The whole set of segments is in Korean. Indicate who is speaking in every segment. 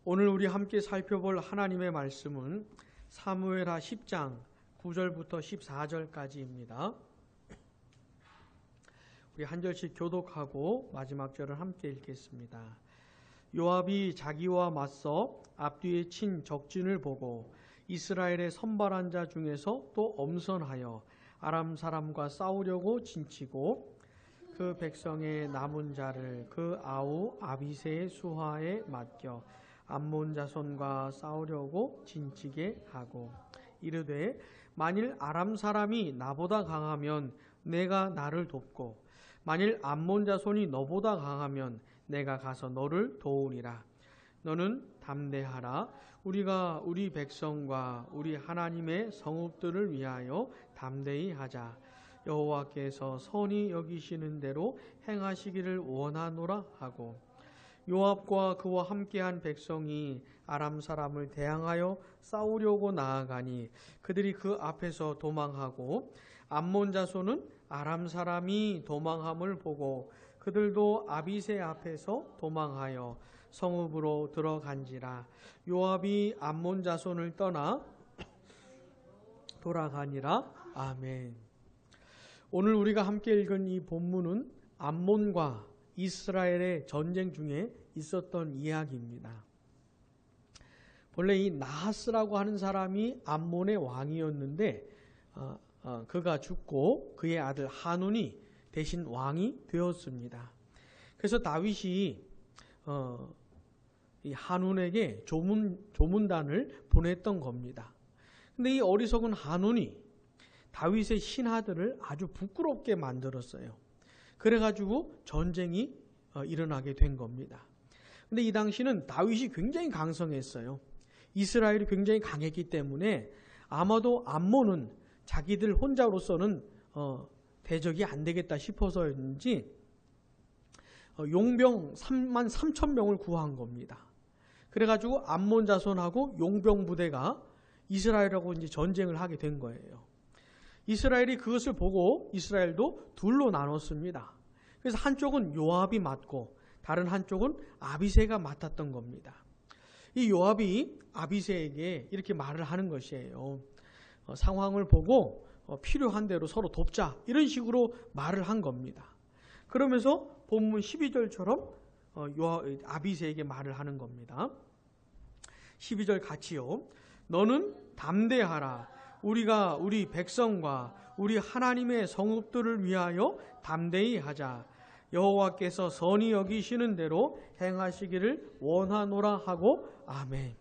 Speaker 1: 오늘 우리 함께 살펴볼 하나님의 말씀은 사무엘하 10장 9절부터 14절까지입니다. 우리 한 절씩 교독하고 마지막 절을 함께 읽겠습니다. 요압이 자기와 맞서 앞뒤에 친 적진을 보고 이스라엘의 선발한 자 중에서 또 엄선하여 아람 사람과 싸우려고 진치고 그 백성의 남은 자를 그 아우 아비새의 수하에 맡겨 암몬 자손과 싸우려고 진치게 하고 이르되 만일 아람 사람이 나보다 강하면 내가 나를 돕고 만일 암몬 자손이 너보다 강하면 내가 가서 너를 도우리라. 너는 담대하라. 우리가 우리 백성과 우리 하나님의 성읍들을 위하여 담대히 하자. 여호와께서 선히 여기시는 대로 행하시기를 원하노라 하고 요압과 그와 함께한 백성이 아람 사람을 대항하여 싸우려고 나아가니 그들이 그 앞에서 도망하고 암몬 자손은 아람 사람이 도망함을 보고 그들도 아비새 앞에서 도망하여 성읍으로 들어간지라. 요압이 암몬 자손을 떠나 돌아가니라. 아멘. 오늘 우리가 함께 읽은 이 본문은 암몬과 이스라엘의 전쟁 중에 있었던 이야기입니다. 본래 이 나하스라고 하는 사람이 암몬의 왕이었는데 그가 죽고 그의 아들 한운이 대신 왕이 되었습니다. 그래서 다윗이 이 한운에게 조문단을 보냈던 겁니다. 근데 이 어리석은 한운이 다윗의 신하들을 아주 부끄럽게 만들었어요. 그래가지고 전쟁이 일어나게 된 겁니다. 근데 이 당시는 다윗이 굉장히 강성했어요. 이스라엘이 굉장히 강했기 때문에 아마도 암몬은 자기들 혼자로서는 대적이 안 되겠다 싶어서였는지 용병 3만 3천 명을 구한 겁니다. 그래가지고 암몬 자손하고 용병 부대가 이스라엘하고 이제 전쟁을 하게 된 거예요. 이스라엘이 그것을 보고 이스라엘도 둘로 나눴습니다. 그래서 한쪽은 요압이 맡고 다른 한쪽은 아비새가 맡았던 겁니다. 이 요압이 아비새에게 이렇게 말을 하는 것이에요. 상황을 보고 필요한 대로 서로 돕자 이런 식으로 말을 한 겁니다. 그러면서 본문 12절처럼 아비새에게 말을 하는 겁니다. 12절 같이요. 너는 담대하라. 우리가 우리 백성과 우리 하나님의 성읍들을 위하여 담대히 하자. 여호와께서 선히 여기시는 대로 행하시기를 원하노라 하고 아멘.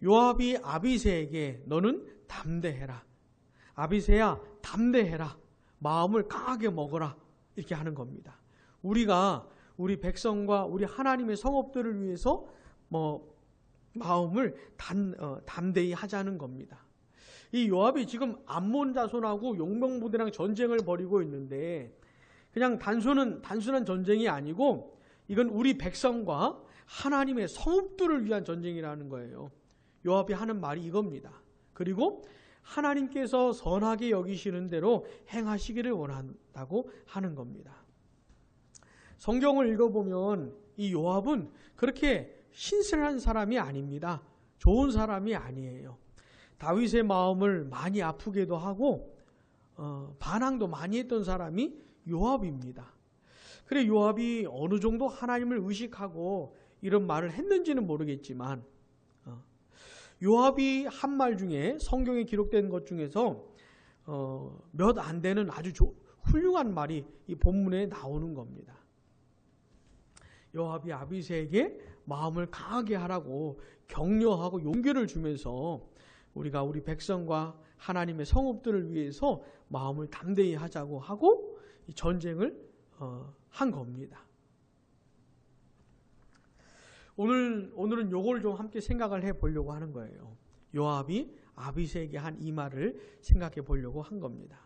Speaker 1: 요압이 아비새에게 너는 담대해라. 아비새야 담대해라. 마음을 강하게 먹어라. 이렇게 하는 겁니다. 우리가 우리 백성과 우리 하나님의 성읍들을 위해서 마음을 담대히 하자는 겁니다. 이 요압이 지금 암몬 자손하고 용병부대랑 전쟁을 벌이고 있는데 그냥 단순한 전쟁이 아니고 이건 우리 백성과 하나님의 성읍들을 위한 전쟁이라는 거예요. 요압이 하는 말이 이겁니다. 그리고 하나님께서 선하게 여기시는 대로 행하시기를 원한다고 하는 겁니다. 성경을 읽어보면 이 요압은 그렇게 신실한 사람이 아닙니다. 좋은 사람이 아니에요. 다윗의 마음을 많이 아프게도 하고 반항도 많이 했던 사람이 요압입니다. 그래 요압이 어느 정도 하나님을 의식하고 이런 말을 했는지는 모르겠지만 요압이 한 말 중에 성경에 기록된 것 중에서 몇 안 되는 아주 훌륭한 말이 이 본문에 나오는 겁니다. 요압이 아비새에게 마음을 강하게 하라고 격려하고 용기를 주면서 우리가 우리 백성과 하나님의 성읍들을 위해서 마음을 담대히 하자고 하고 이 전쟁을 한 겁니다. 오늘은 요걸 좀 함께 생각을 해보려고 하는 거예요. 요압이 아비새에게 한 이 말을 생각해 보려고 한 겁니다.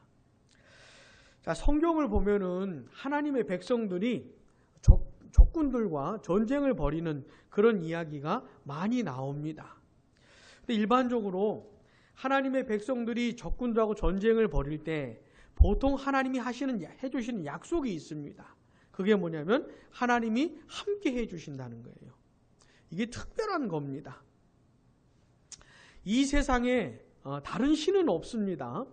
Speaker 1: 자, 성경을 보면은 하나님의 백성들이 적군들과 전쟁을 벌이는 그런 이야기가 많이 나옵니다. 근데 일반적으로 하나님의 백성들이 적군들하고 전쟁을 벌일 때 보통 하나님이 해주시는 약속이 있습니다. 그게 뭐냐면 하나님이 함께 해주신다는 거예요. 이게 특별한 겁니다. 이 세상에 다른 신은 없습니다.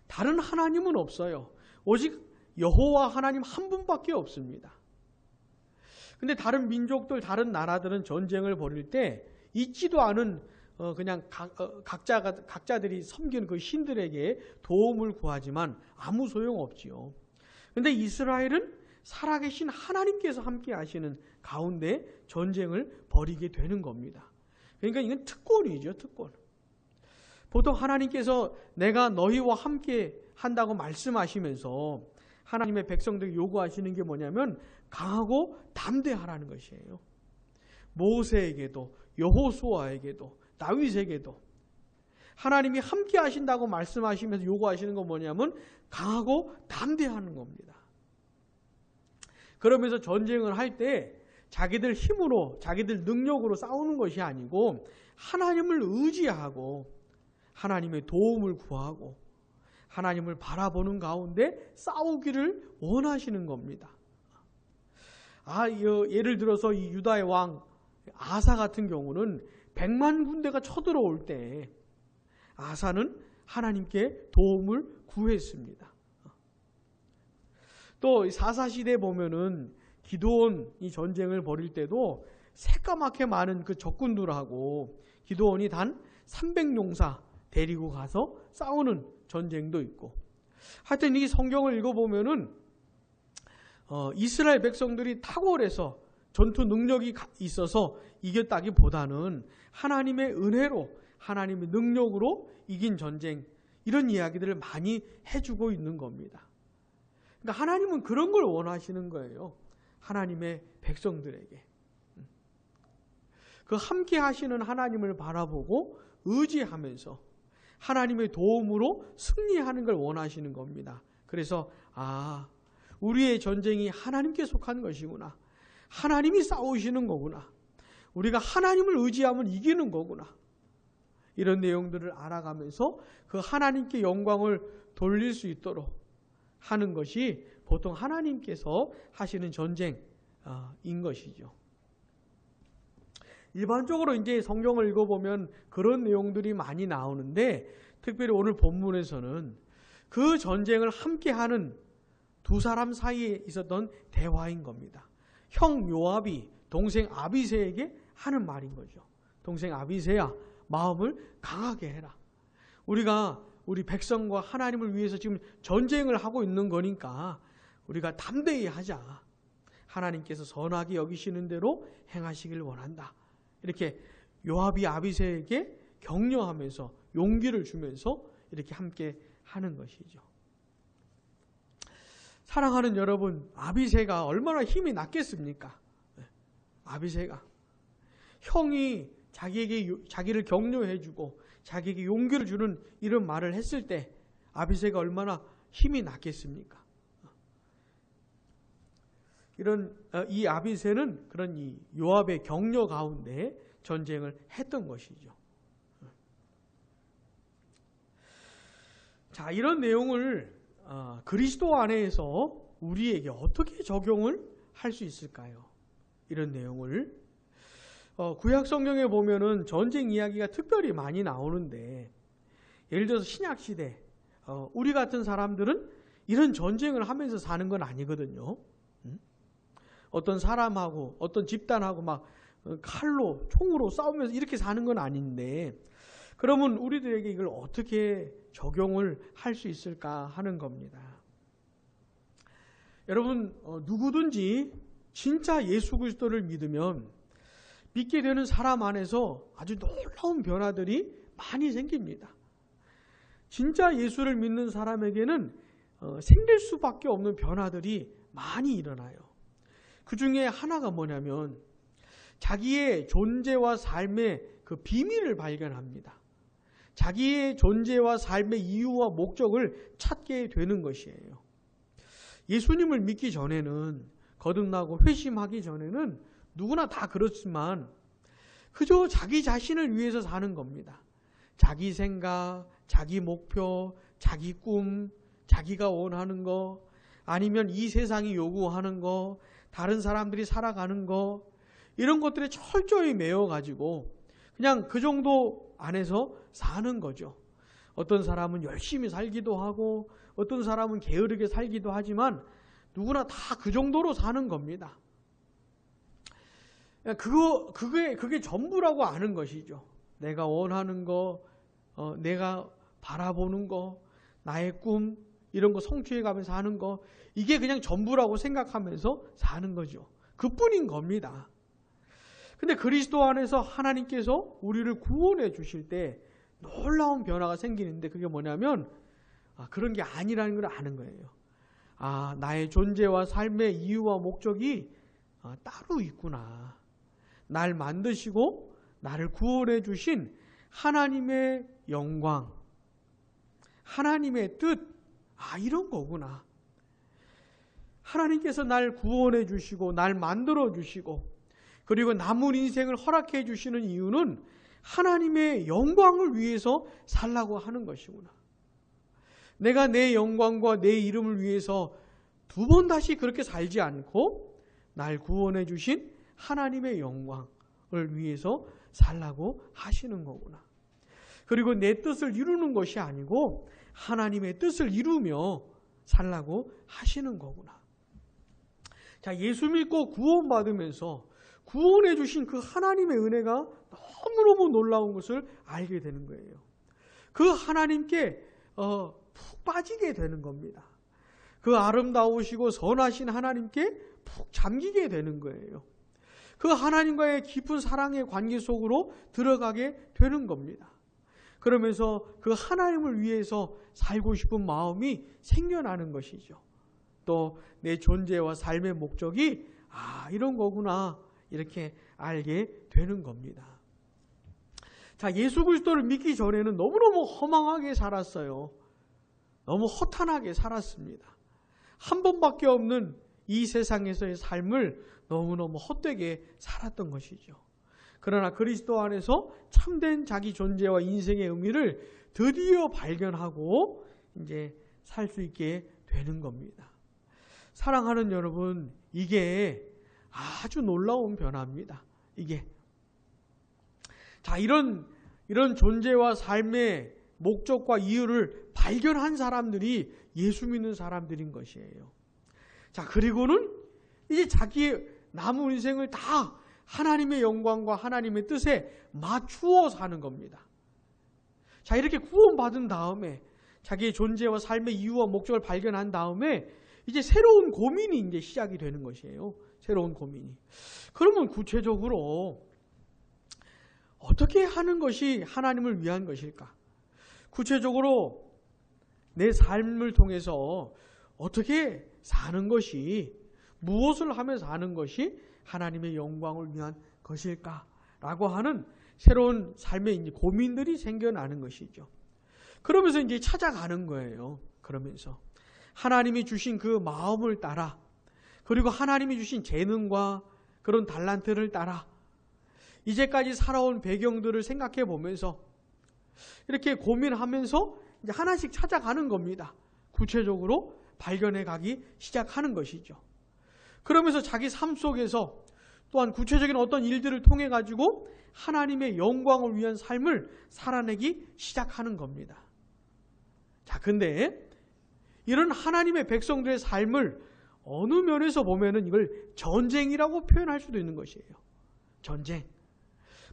Speaker 1: 다른 하나님은 없어요. 오직 여호와 하나님 한 분밖에 없습니다. 근데 다른 민족들, 다른 나라들은 전쟁을 벌일 때 있지도 않은 그냥 각자들이 섬기는 그 신들에게 도움을 구하지만 아무 소용 없지요. 근데 이스라엘은 살아계신 하나님께서 함께 하시는 가운데 전쟁을 벌이게 되는 겁니다. 그러니까 이건 특권이죠, 특권. 보통 하나님께서 내가 너희와 함께 한다고 말씀하시면서 하나님의 백성들이 요구하시는 게 뭐냐면 강하고 담대하라는 것이에요. 모세에게도 여호수아에게도 다윗에게도 하나님이 함께 하신다고 말씀하시면서 요구하시는 건 뭐냐면 강하고 담대하는 겁니다. 그러면서 전쟁을 할 때 자기들 힘으로 자기들 능력으로 싸우는 것이 아니고 하나님을 의지하고 하나님의 도움을 구하고 하나님을 바라보는 가운데 싸우기를 원하시는 겁니다. 예를 들어서 이 유다의 왕 아사 같은 경우는 100만 군대가 쳐들어올 때 아사는 하나님께 도움을 구했습니다. 또 사사시대에 보면은 기드온이 전쟁을 벌일 때도 새까맣게 많은 그 적군들하고 기드온이 단 300용사 데리고 가서 싸우는 전쟁도 있고, 하여튼 이 성경을 읽어보면은 이스라엘 백성들이 탁월해서 전투 능력이 있어서 이겼다기보다는 하나님의 은혜로 하나님의 능력으로 이긴 전쟁, 이런 이야기들을 많이 해주고 있는 겁니다. 그러니까 하나님은 그런 걸 원하시는 거예요. 하나님의 백성들에게. 그 함께 하시는 하나님을 바라보고 의지하면서 하나님의 도움으로 승리하는 걸 원하시는 겁니다. 그래서 우리의 전쟁이 하나님께 속한 것이구나. 하나님이 싸우시는 거구나. 우리가 하나님을 의지하면 이기는 거구나. 이런 내용들을 알아가면서 그 하나님께 영광을 돌릴 수 있도록 하는 것이 보통 하나님께서 하시는 전쟁인 것이죠. 일반적으로 이제 성경을 읽어보면 그런 내용들이 많이 나오는데, 특별히 오늘 본문에서는 그 전쟁을 함께하는 두 사람 사이에 있었던 대화인 겁니다. 형 요압이 동생 아비새에게 하는 말인 거죠. 동생 아비새야, 마음을 강하게 해라. 우리가 우리 백성과 하나님을 위해서 지금 전쟁을 하고 있는 거니까 우리가 담대히 하자. 하나님께서 선하게 여기시는 대로 행하시길 원한다. 이렇게 요압이 아비새에게 격려하면서 용기를 주면서 이렇게 함께 하는 것이죠. 사랑하는 여러분, 아비새가 얼마나 힘이 났겠습니까? 아비새가 형이 자기를 격려해주고 자기에게 용기를 주는 이런 말을 했을 때 아비새가 얼마나 힘이 났겠습니까? 이 아비새는 그런 이 요압의 격려 가운데 전쟁을 했던 것이죠. 자, 이런 내용을 그리스도 안에서 우리에게 어떻게 적용을 할 수 있을까요? 이런 내용을 구약 성경에 보면은 전쟁 이야기가 특별히 많이 나오는데, 예를 들어서 신약 시대 우리 같은 사람들은 이런 전쟁을 하면서 사는 건 아니거든요. 어떤 사람하고 어떤 집단하고 막 칼로 총으로 싸우면서 이렇게 사는 건 아닌데, 그러면 우리들에게 이걸 어떻게 적용을 할 수 있을까 하는 겁니다. 여러분, 누구든지 진짜 예수 그리스도를 믿으면 믿게 되는 사람 안에서 아주 놀라운 변화들이 많이 생깁니다. 진짜 예수를 믿는 사람에게는 생길 수밖에 없는 변화들이 많이 일어나요. 그 중에 하나가 뭐냐면 자기의 존재와 삶의 그 비밀을 발견합니다. 자기의 존재와 삶의 이유와 목적을 찾게 되는 것이에요. 예수님을 믿기 전에는, 거듭나고 회심하기 전에는 누구나 다 그렇지만 그저 자기 자신을 위해서 사는 겁니다. 자기 생각, 자기 목표, 자기 꿈, 자기가 원하는 거, 아니면 이 세상이 요구하는 거, 다른 사람들이 살아가는 거, 이런 것들에 철저히 매여가지고 그냥 그 정도 안에서 사는 거죠. 어떤 사람은 열심히 살기도 하고 어떤 사람은 게으르게 살기도 하지만 누구나 다 그 정도로 사는 겁니다. 그게 전부라고 아는 것이죠. 내가 원하는 거, 내가 바라보는 거, 나의 꿈, 이런 거 성취해 가면서 하는 거, 이게 그냥 전부라고 생각하면서 사는 거죠. 그뿐인 겁니다. 근데 그리스도 안에서 하나님께서 우리를 구원해 주실 때 놀라운 변화가 생기는데 그게 뭐냐면 그런 게 아니라는 걸 아는 거예요. 나의 존재와 삶의 이유와 목적이 따로 있구나. 날 만드시고 나를 구원해 주신 하나님의 영광, 하나님의 뜻, 이런 거구나. 하나님께서 날 구원해 주시고 날 만들어 주시고 그리고 남은 인생을 허락해 주시는 이유는 하나님의 영광을 위해서 살라고 하는 것이구나. 내가 내 영광과 내 이름을 위해서 두 번 다시 그렇게 살지 않고 날 구원해 주신 하나님의 영광을 위해서 살라고 하시는 거구나. 그리고 내 뜻을 이루는 것이 아니고 하나님의 뜻을 이루며 살라고 하시는 거구나. 자, 예수 믿고 구원받으면서 구원해 주신 그 하나님의 은혜가 너무너무 놀라운 것을 알게 되는 거예요. 그 하나님께 푹 빠지게 되는 겁니다. 그 아름다우시고 선하신 하나님께 푹 잠기게 되는 거예요. 그 하나님과의 깊은 사랑의 관계 속으로 들어가게 되는 겁니다. 그러면서 그 하나님을 위해서 살고 싶은 마음이 생겨나는 것이죠. 또 내 존재와 삶의 목적이 이런 거구나 이렇게 알게 되는 겁니다. 자, 예수 그리스도를 믿기 전에는 너무너무 허망하게 살았어요. 너무 허탄하게 살았습니다. 한 번밖에 없는 이 세상에서의 삶을 너무너무 헛되게 살았던 것이죠. 그러나 그리스도 안에서 참된 자기 존재와 인생의 의미를 드디어 발견하고 이제 살 수 있게 되는 겁니다. 사랑하는 여러분, 이게 아주 놀라운 변화입니다. 이게. 자, 이런 존재와 삶의 목적과 이유를 발견한 사람들이 예수 믿는 사람들인 것이에요. 자, 그리고는 이제 자기의 남은 인생을 다 하나님의 영광과 하나님의 뜻에 맞추어 사는 겁니다. 자, 이렇게 구원받은 다음에 자기의 존재와 삶의 이유와 목적을 발견한 다음에 이제 새로운 고민이 이제 시작이 되는 것이에요. 새로운 고민이. 그러면 구체적으로 어떻게 하는 것이 하나님을 위한 것일까? 구체적으로 내 삶을 통해서 어떻게 사는 것이, 무엇을 하며 사는 것이 하나님의 영광을 위한 것일까라고 하는 새로운 삶의 이제 고민들이 생겨나는 것이죠. 그러면서 이제 찾아가는 거예요. 그러면서 하나님이 주신 그 마음을 따라, 그리고 하나님이 주신 재능과 그런 달란트를 따라 이제까지 살아온 배경들을 생각해 보면서 이렇게 고민하면서 이제 하나씩 찾아가는 겁니다. 구체적으로 발견해 가기 시작하는 것이죠. 그러면서 자기 삶 속에서 또한 구체적인 어떤 일들을 통해 가지고 하나님의 영광을 위한 삶을 살아내기 시작하는 겁니다. 자, 근데 이런 하나님의 백성들의 삶을 어느 면에서 보면은 이걸 전쟁이라고 표현할 수도 있는 것이에요. 전쟁.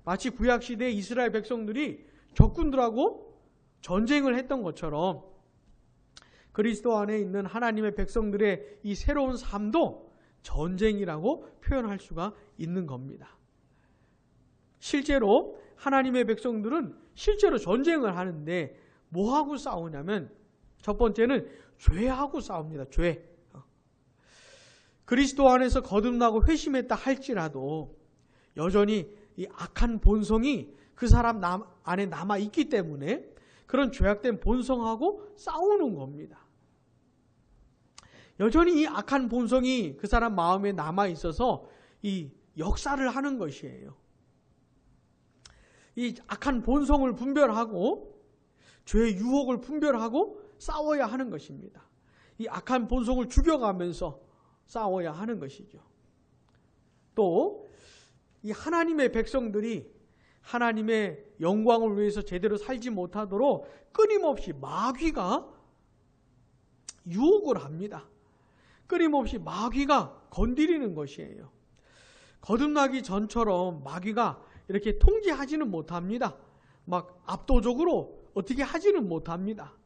Speaker 1: 마치 구약시대 이스라엘 백성들이 적군들하고 전쟁을 했던 것처럼 그리스도 안에 있는 하나님의 백성들의 이 새로운 삶도 전쟁이라고 표현할 수가 있는 겁니다. 실제로 하나님의 백성들은 실제로 전쟁을 하는데 뭐하고 싸우냐면 첫 번째는 죄하고 싸웁니다. 죄. 그리스도 안에서 거듭나고 회심했다 할지라도 여전히 이 악한 본성이 그 사람 안에 남아 있기 때문에 그런 죄악된 본성하고 싸우는 겁니다. 여전히 이 악한 본성이 그 사람 마음에 남아 있어서 이 역사를 하는 것이에요. 이 악한 본성을 분별하고 죄의 유혹을 분별하고 싸워야 하는 것입니다. 이 악한 본성을 죽여가면서 싸워야 하는 것이죠. 또 이 하나님의 백성들이 하나님의 영광을 위해서 제대로 살지 못하도록 끊임없이 마귀가 유혹을 합니다. 끊임없이 마귀가 건드리는 것이에요. 거듭나기 전처럼 마귀가 이렇게 통제하지는 못합니다. 막 압도적으로 어떻게 하지는 못합니다.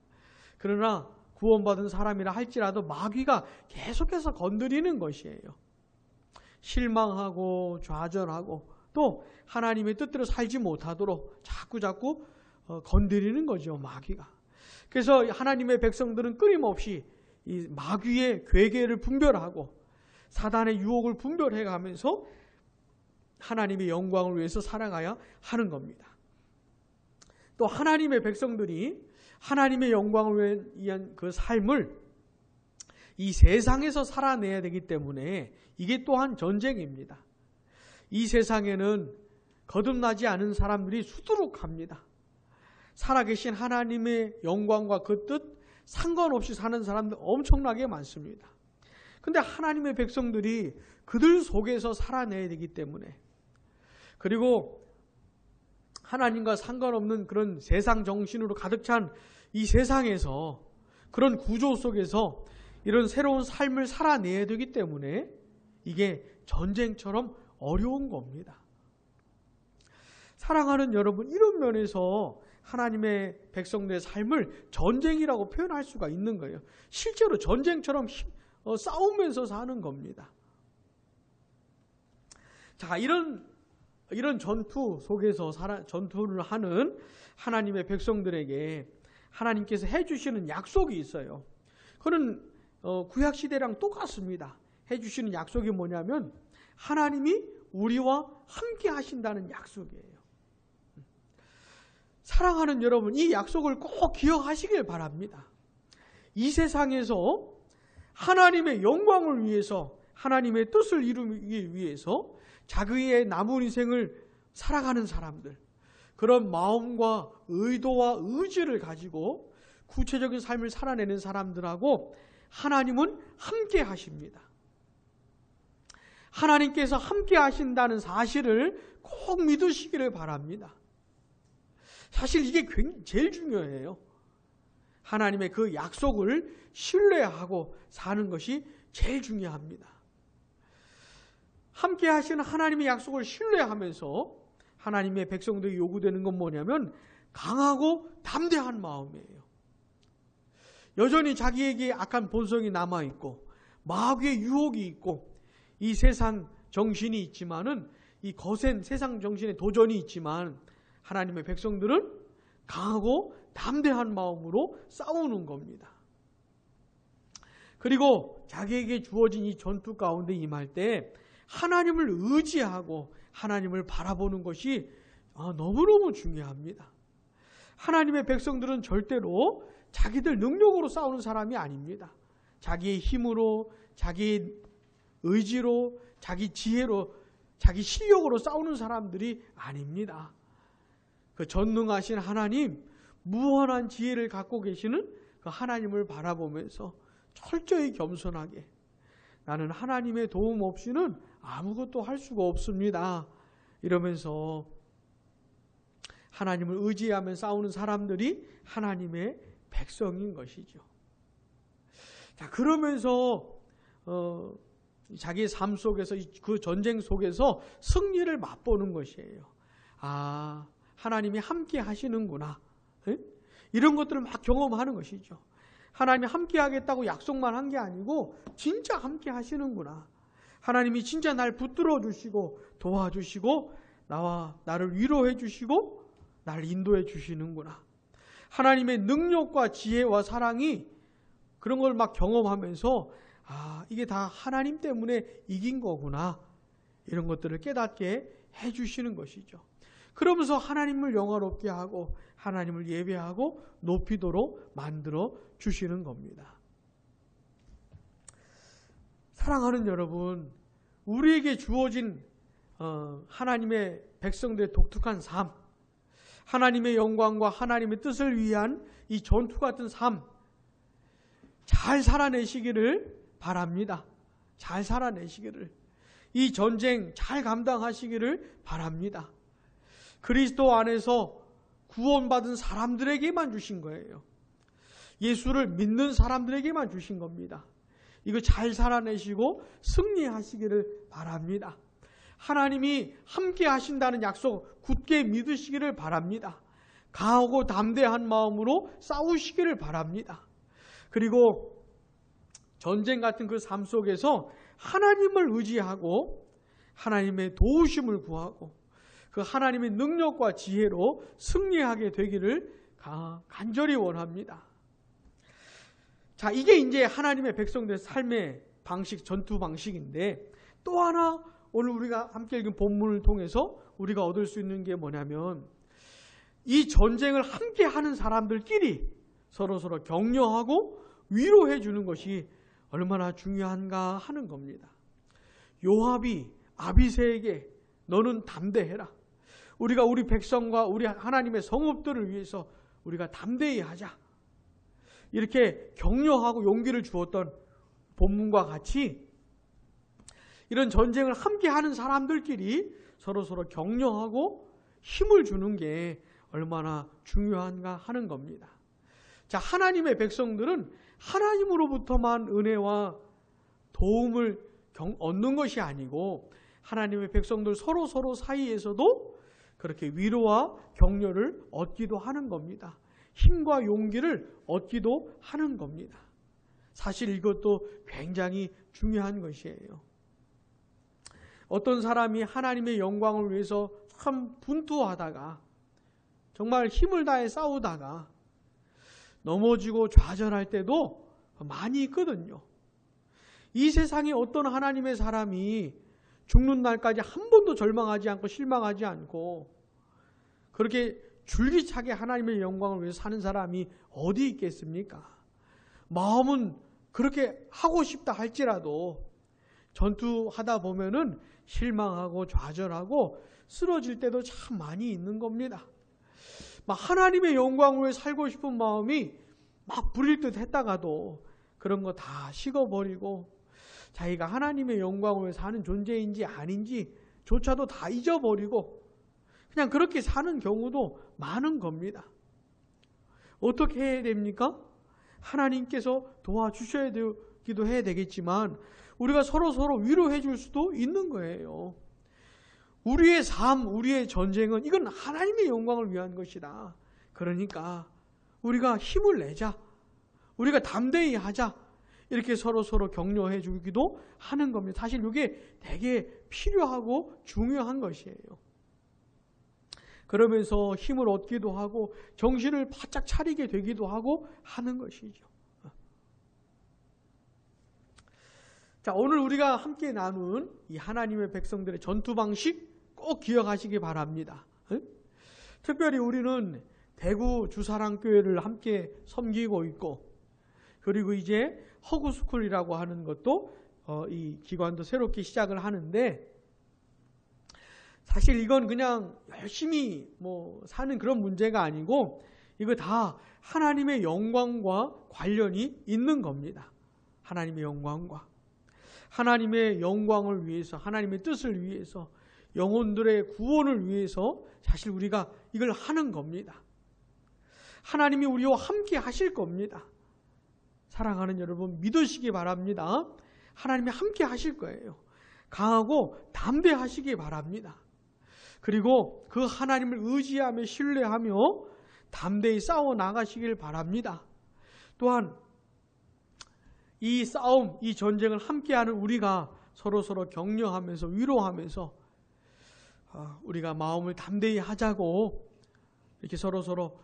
Speaker 1: 그러나 구원받은 사람이라 할지라도 마귀가 계속해서 건드리는 것이에요. 실망하고 좌절하고 또 하나님의 뜻대로 살지 못하도록 자꾸 건드리는 거죠, 마귀가. 그래서 하나님의 백성들은 끊임없이 이 마귀의 괴계를 분별하고 사단의 유혹을 분별해 가면서 하나님의 영광을 위해서 살아가야 하는 겁니다. 또 하나님의 백성들이 하나님의 영광을 위한 그 삶을 이 세상에서 살아내야 되기 때문에 이게 또한 전쟁입니다. 이 세상에는 거듭나지 않은 사람들이 수두룩합니다. 살아계신 하나님의 영광과 그 뜻 상관없이 사는 사람들 엄청나게 많습니다. 근데 하나님의 백성들이 그들 속에서 살아내야 되기 때문에, 그리고 하나님과 상관없는 그런 세상 정신으로 가득 찬 이 세상에서, 그런 구조 속에서 이런 새로운 삶을 살아내야 되기 때문에 이게 전쟁처럼 어려운 겁니다. 사랑하는 여러분, 이런 면에서 하나님의 백성들의 삶을 전쟁이라고 표현할 수가 있는 거예요. 실제로 전쟁처럼 싸우면서 사는 겁니다. 자, 이런 전투 속에서 전투를 하는 하나님의 백성들에게 하나님께서 해주시는 약속이 있어요. 그는 구약시대랑 똑같습니다. 해주시는 약속이 뭐냐면 하나님이 우리와 함께 하신다는 약속이에요. 사랑하는 여러분, 이 약속을 꼭 기억하시길 바랍니다. 이 세상에서 하나님의 영광을 위해서, 하나님의 뜻을 이루기 위해서 자기의 남은 인생을 살아가는 사람들, 그런 마음과 의도와 의지를 가지고 구체적인 삶을 살아내는 사람들하고 하나님은 함께 하십니다. 하나님께서 함께 하신다는 사실을 꼭 믿으시기를 바랍니다. 사실 이게 제일 중요해요. 하나님의 그 약속을 신뢰하고 사는 것이 제일 중요합니다. 함께 하시는 하나님의 약속을 신뢰하면서 하나님의 백성들이 요구되는 건 뭐냐면 강하고 담대한 마음이에요. 여전히 자기에게 악한 본성이 남아있고 마귀의 유혹이 있고 이 세상 정신이 있지만은, 이 거센 세상 정신의 도전이 있지만 하나님의 백성들은 강하고 담대한 마음으로 싸우는 겁니다. 그리고 자기에게 주어진 이 전투 가운데 임할 때 하나님을 의지하고 하나님을 바라보는 것이 너무너무 중요합니다. 하나님의 백성들은 절대로 자기들 능력으로 싸우는 사람이 아닙니다. 자기의 힘으로, 자기의 의지로, 자기 지혜로, 자기 실력으로 싸우는 사람들이 아닙니다. 그 전능하신 하나님, 무한한 지혜를 갖고 계시는 그 하나님을 바라보면서 철저히 겸손하게, 나는 하나님의 도움 없이는 아무것도 할 수가 없습니다, 이러면서 하나님을 의지하며 싸우는 사람들이 하나님의 백성인 것이죠. 자, 그러면서 자기의 삶 속에서, 그 전쟁 속에서 승리를 맛보는 것이에요. 아, 하나님이 함께 하시는구나, 이런 것들을 막 경험하는 것이죠. 하나님이 함께 하겠다고 약속만 한 게 아니고 진짜 함께 하시는구나. 하나님이 진짜 날 붙들어 주시고 도와주시고 나를 위로해 주시고 나를 인도해 주시는구나. 하나님의 능력과 지혜와 사랑이, 그런 걸 막 경험하면서 이게 다 하나님 때문에 이긴 거구나, 이런 것들을 깨닫게 해 주시는 것이죠. 그러면서 하나님을 영화롭게 하고 하나님을 예배하고 높이도록 만들어 주시는 겁니다. 사랑하는 여러분, 우리에게 주어진 하나님의 백성들의 독특한 삶, 하나님의 영광과 하나님의 뜻을 위한 이 전투 같은 삶, 잘 살아내시기를 바랍니다. 잘 살아내시기를. 이 전쟁 잘 감당하시기를 바랍니다. 그리스도 안에서 구원받은 사람들에게만 주신 거예요. 예수를 믿는 사람들에게만 주신 겁니다. 이거 잘 살아내시고 승리하시기를 바랍니다. 하나님이 함께 하신다는 약속 굳게 믿으시기를 바랍니다. 강하고 담대한 마음으로 싸우시기를 바랍니다. 그리고 전쟁 같은 그 삶 속에서 하나님을 의지하고 하나님의 도우심을 구하고 그 하나님의 능력과 지혜로 승리하게 되기를 간절히 원합니다. 자, 이게 이제 하나님의 백성들의 삶의 방식, 전투 방식인데, 또 하나 오늘 우리가 함께 읽은 본문을 통해서 우리가 얻을 수 있는 게 뭐냐면, 이 전쟁을 함께 하는 사람들끼리 서로서로 격려하고 위로해 주는 것이 얼마나 중요한가 하는 겁니다. 요압이 아비새에게 너는 담대해라. 우리가 우리 백성과 우리 하나님의 성읍들을 위해서 우리가 담대히 하자. 이렇게 격려하고 용기를 주었던 본문과 같이 이런 전쟁을 함께 하는 사람들끼리 서로서로 격려하고 힘을 주는 게 얼마나 중요한가 하는 겁니다. 자, 하나님의 백성들은 하나님으로부터만 은혜와 도움을 얻는 것이 아니고 하나님의 백성들 서로 사이에서도 그렇게 위로와 격려를 얻기도 하는 겁니다. 힘과 용기를 얻기도 하는 겁니다. 사실 이것도 굉장히 중요한 것이에요. 어떤 사람이 하나님의 영광을 위해서 참 분투하다가 정말 힘을 다해 싸우다가 넘어지고 좌절할 때도 많이 있거든요. 이 세상에 어떤 하나님의 사람이 죽는 날까지 한 번도 절망하지 않고 실망하지 않고 그렇게 줄기차게 하나님의 영광을 위해서 사는 사람이 어디 있겠습니까? 마음은 그렇게 하고 싶다 할지라도 전투하다 보면은 실망하고 좌절하고 쓰러질 때도 참 많이 있는 겁니다. 하나님의 영광을 위해 살고 싶은 마음이 막 부릴 듯 했다가도 그런 거 다 식어버리고 자기가 하나님의 영광을 위해 사는 존재인지 아닌지 조차도 다 잊어버리고 그냥 그렇게 사는 경우도 많은 겁니다. 어떻게 해야 됩니까? 하나님께서 도와주셔야 되기도 해야 되겠지만 우리가 서로 위로해 줄 수도 있는 거예요. 우리의 삶, 우리의 전쟁은 이건 하나님의 영광을 위한 것이다. 그러니까 우리가 힘을 내자. 우리가 담대히 하자. 이렇게 서로 격려해 주기도 하는 겁니다. 사실 이게 되게 필요하고 중요한 것이에요. 그러면서 힘을 얻기도 하고 정신을 바짝 차리게 되기도 하고 하는 것이죠. 자, 오늘 우리가 함께 나눈 이 하나님의 백성들의 전투 방식 꼭 기억하시기 바랍니다. 특별히 우리는 대구 주사랑교회를 함께 섬기고 있고 그리고 이제 허구스쿨이라고 하는 것도 이 기관도 새롭게 시작을 하는데 사실 이건 그냥 열심히 사는 그런 문제가 아니고 이거 다 하나님의 영광과 관련이 있는 겁니다. 하나님의 영광과. 하나님의 영광을 위해서 하나님의 뜻을 위해서 영혼들의 구원을 위해서 사실 우리가 이걸 하는 겁니다. 하나님이 우리와 함께 하실 겁니다. 사랑하는 여러분 믿으시기 바랍니다. 하나님이 함께 하실 거예요. 강하고 담대하시기 바랍니다. 그리고 그 하나님을 의지하며 신뢰하며 담대히 싸워 나가시길 바랍니다. 또한 이 싸움, 이 전쟁을 함께하는 우리가 서로 격려하면서 위로하면서 우리가 마음을 담대히 하자고 이렇게 서로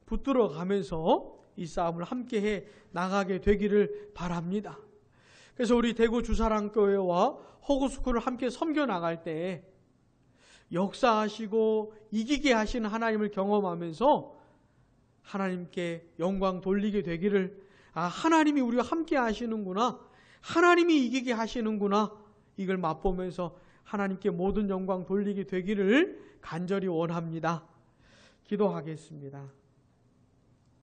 Speaker 1: 붙들어 가면서 이 싸움을 함께해 나가게 되기를 바랍니다. 그래서 우리 대구 주사랑교회와 허구스쿨을 함께 섬겨 나갈 때 역사하시고 이기게 하시는 하나님을 경험하면서 하나님께 영광 돌리게 되기를 하나님이 우리와 함께 하시는구나. 하나님이 이기게 하시는구나. 이걸 맛보면서 하나님께 모든 영광 돌리게 되기를 간절히 원합니다. 기도하겠습니다.